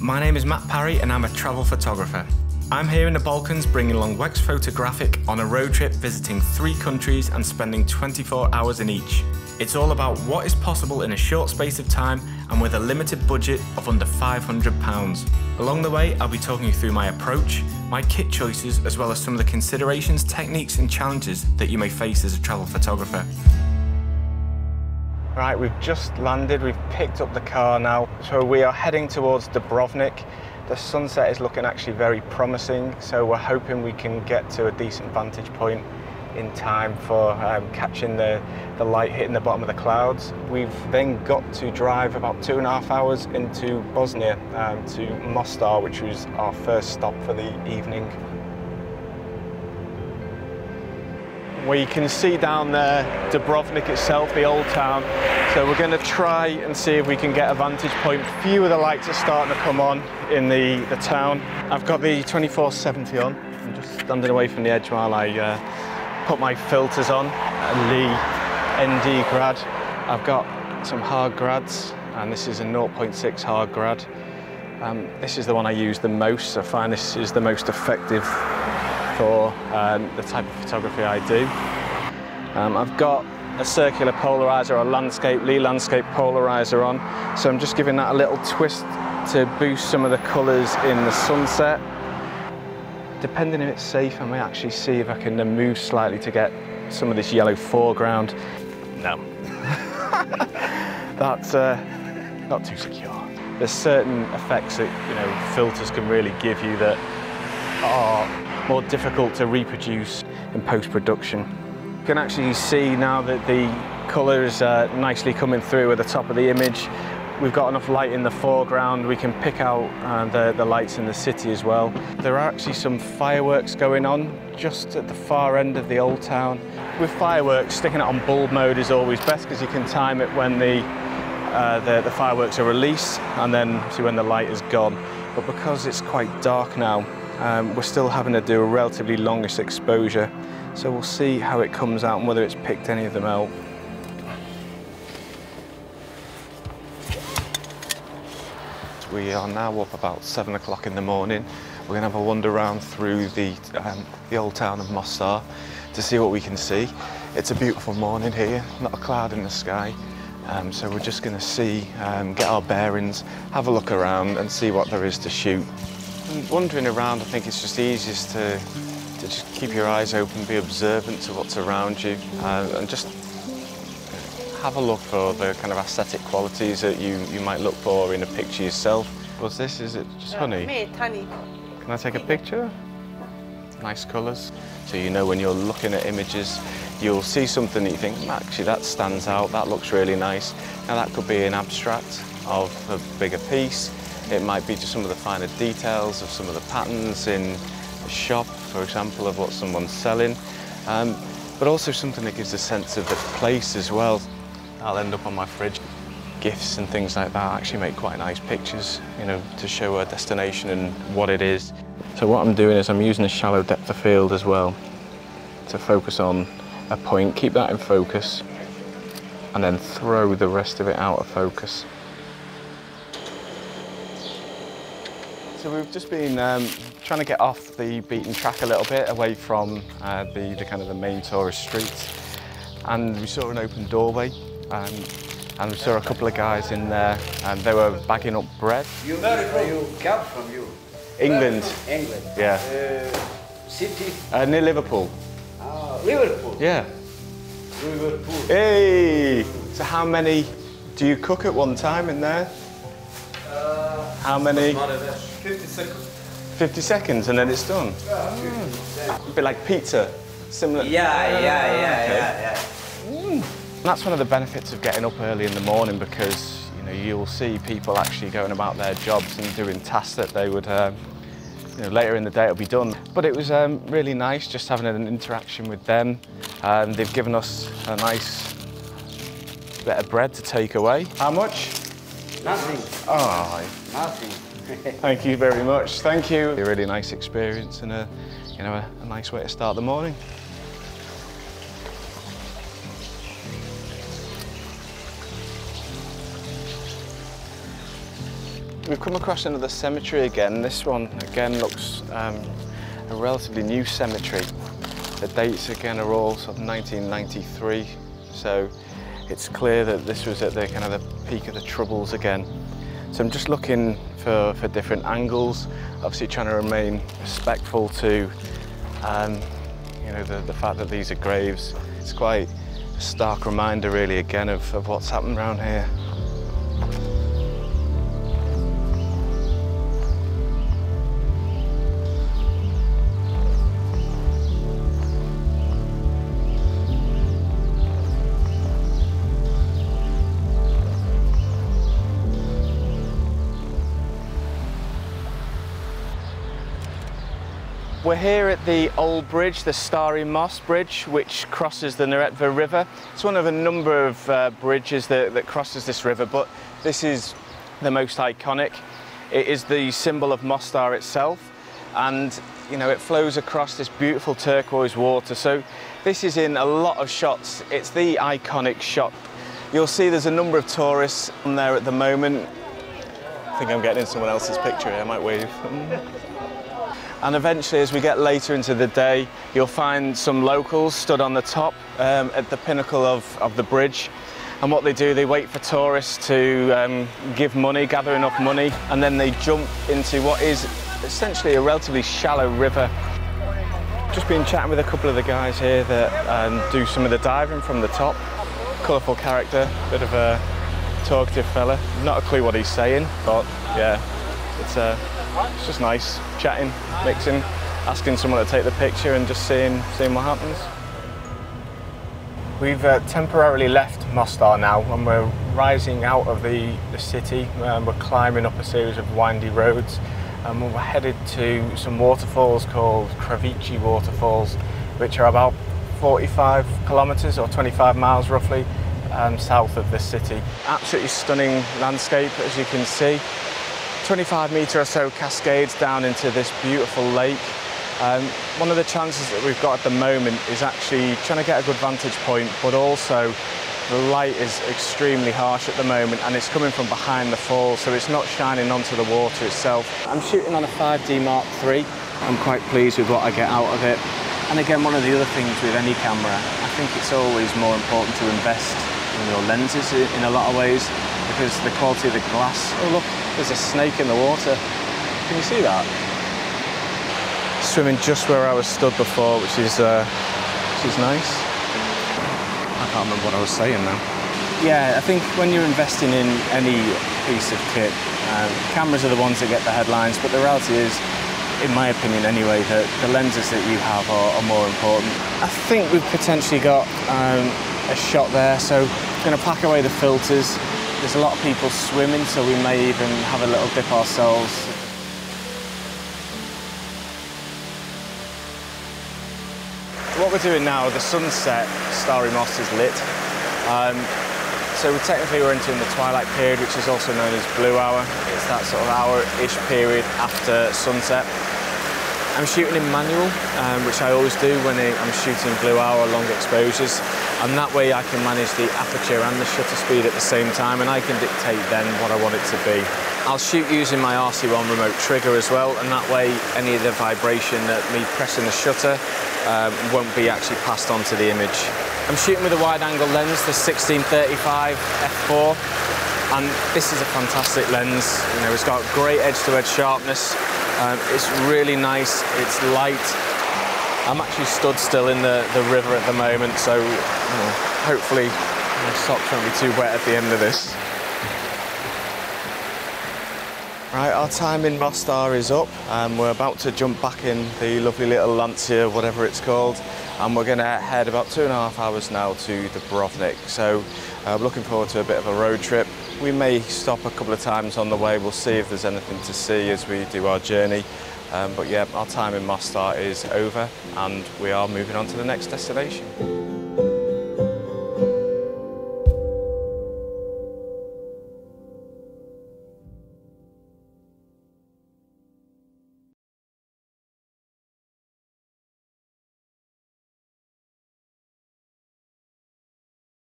My name is Matt Parry and I'm a travel photographer. I'm here in the Balkans bringing along Wex Photographic on a road trip visiting 3 countries and spending 24 hours in each. It's all about what is possible in a short space of time and with a limited budget of under £500. Along the way, I'll be talking you through my approach, my kit choices, as well as some of the considerations, techniques and challenges that you may face as a travel photographer. Right, we've just landed, we've picked up the car now, so we are heading towards Dubrovnik. The sunset is looking actually very promising, so we're hoping we can get to a decent vantage point in time for catching the light hitting the bottom of the clouds. We've then got to drive about 2.5 hours into Bosnia to Mostar, which was our first stop for the evening. Well, you can see down there Dubrovnik itself, the old town. So we're going to try and see if we can get a vantage point. A few of the lights are starting to come on in the town. I've got the 2470 on. I'm just standing away from the edge while I put my filters on. Lee ND grad. I've got some hard grads, and this is a 0.6 hard grad. This is the one I use the most. I find this is the most effective for the type of photography I do. I've got a circular polarizer or landscape, Lee landscape polarizer on, so I'm just giving that a little twist to boost some of the colours in the sunset. Depending if it's safe, I may actually see if I can move slightly to get some of this yellow foreground. No, that's not too secure. There's certain effects that filters can really give you that are more difficult to reproduce in post-production. You can actually see now that the colour is nicely coming through at the top of the image. We've got enough light in the foreground, we can pick out the lights in the city as well. There are actually some fireworks going on just at the far end of the old town. With fireworks, sticking it on bulb mode is always best because you can time it when the fireworks are released and then see when the light is gone. But because it's quite dark now, we're still having to do a relatively longish exposure. So we'll see how it comes out and whether it's picked any of them out. We are now up about 7 o'clock in the morning. We're going to have a wander around through the old town of Mostar to see what we can see. It's a beautiful morning here, not a cloud in the sky. So we're just going to see, get our bearings, have a look around and see what there is to shoot. And wandering around, I think it's just easiest to just keep your eyes open, be observant to what's around you, and just have a look for the kind of aesthetic qualities that you might look for in a picture yourself. What's this? Is it just honey? Honey. Can I take a picture? Nice colours. So you know when you're looking at images, you'll see something that you think, actually that stands out, that looks really nice. Now that could be an abstract of a bigger piece. It might be just some of the finer details of some of the patterns in a shop, for example, of what someone's selling. But also something that gives a sense of the place as well. I'll end up on my fridge. Gifts and things like that actually make quite nice pictures, to show a destination and what it is. So what I'm doing is I'm using a shallow depth of field as well to focus on a point, keep that in focus, and then throw the rest of it out of focus. So we've just been trying to get off the beaten track a little bit, away from the kind of the main tourist streets, and we saw an open doorway, and we saw a couple of guys in there, and they were bagging up bread. Where are you come from? You? England. England. Yeah. City? Near Liverpool. Liverpool. Yeah. Liverpool. Hey! So how many do you cook at one time in there? How many? 50 seconds. 50 seconds and then it's done? A bit like pizza, similar? Yeah. That's one of the benefits of getting up early in the morning, because you'll see people actually going about their jobs and doing tasks that they would later in the day it'll be done. But it was really nice just having an interaction with them. They've given us a nice bit of bread to take away. How much? Nothing. Oh, Nothing. thank you very much. Thank you. A really nice experience and a nice way to start the morning. We've come across another cemetery again. This one again looks a relatively new cemetery. The dates again are all sort of 1993, so it's clear that this was at the kind of the peak of the Troubles again. So I'm just looking for different angles, obviously trying to remain respectful to you know, the fact that these are graves. It's quite a stark reminder really again of what's happened around here. We're here at the old bridge, the Stari Most Bridge, which crosses the Neretva River. It's one of a number of bridges that crosses this river, but this is the most iconic. It is the symbol of Mostar itself, and you know, it flows across this beautiful turquoise water. So this is in a lot of shots. It's the iconic shot. You'll see there's a number of tourists on there at the moment. I think I'm getting in someone else's picture here, I might wave. And eventually, as we get later into the day, you'll find some locals stood on the top at the pinnacle of the bridge. And what they do, they wait for tourists to give money, gather enough money, and then they jump into what is essentially a relatively shallow river. Just been chatting with a couple of the guys here that do some of the diving from the top. Colourful character, bit of a talkative fella. Not a clue what he's saying, but yeah, it's just nice, chatting, mixing, asking someone to take the picture and just seeing what happens. We've temporarily left Mostar now and we're rising out of the city. We're climbing up a series of windy roads and we're headed to some waterfalls called Kravici waterfalls, which are about 45 kilometres or 25 miles roughly south of the city. Absolutely stunning landscape, as you can see. 25-metre or so cascades down into this beautiful lake. One of the challenges that we've got at the moment is actually trying to get a good vantage point, but also the light is extremely harsh at the moment and it's coming from behind the falls, so it's not shining onto the water itself. I'm shooting on a 5D Mark III. I'm quite pleased with what I get out of it. And again, one of the other things with any camera, I think it's always more important to invest in your lenses in a lot of ways, because the quality of the glass. Oh look, there's a snake in the water. Can you see that? Swimming just where I was stood before, which is nice. I can't remember what I was saying now. Yeah, I think when you're investing in any piece of kit, cameras are the ones that get the headlines, but the reality is, in my opinion anyway, that the lenses that you have are more important. I think we've potentially got a shot there, so I'm going to pack away the filters. There's a lot of people swimming, so we may even have a little dip ourselves. What we're doing now, the sunset, Stari Most is lit. So technically we're entering the twilight period, which is also known as blue hour. It's that sort of hour-ish period after sunset. I'm shooting in manual, which I always do when I'm shooting blue hour long exposures, and that way I can manage the aperture and the shutter speed at the same time, and I can dictate then what I want it to be. I'll shoot using my RC1 remote trigger as well, and that way any of the vibration that me pressing the shutter won't be actually passed on to the image. I'm shooting with a wide angle lens, the 1635 f4, and this is a fantastic lens. You know, it's got great edge-to-edge sharpness. It's really nice, it's light. I'm actually stood still in the river at the moment, so you know, hopefully my socks won't be too wet at the end of this. Right, our time in Mostar is up. We're about to jump back in the lovely little Lancia, whatever it's called, and we're going to head about 2.5 hours now to Dubrovnik. So we're looking forward to a bit of a road trip. We may stop a couple of times on the way. We'll see if there's anything to see as we do our journey. But yeah, our time in Mostar is over and we are moving on to the next destination.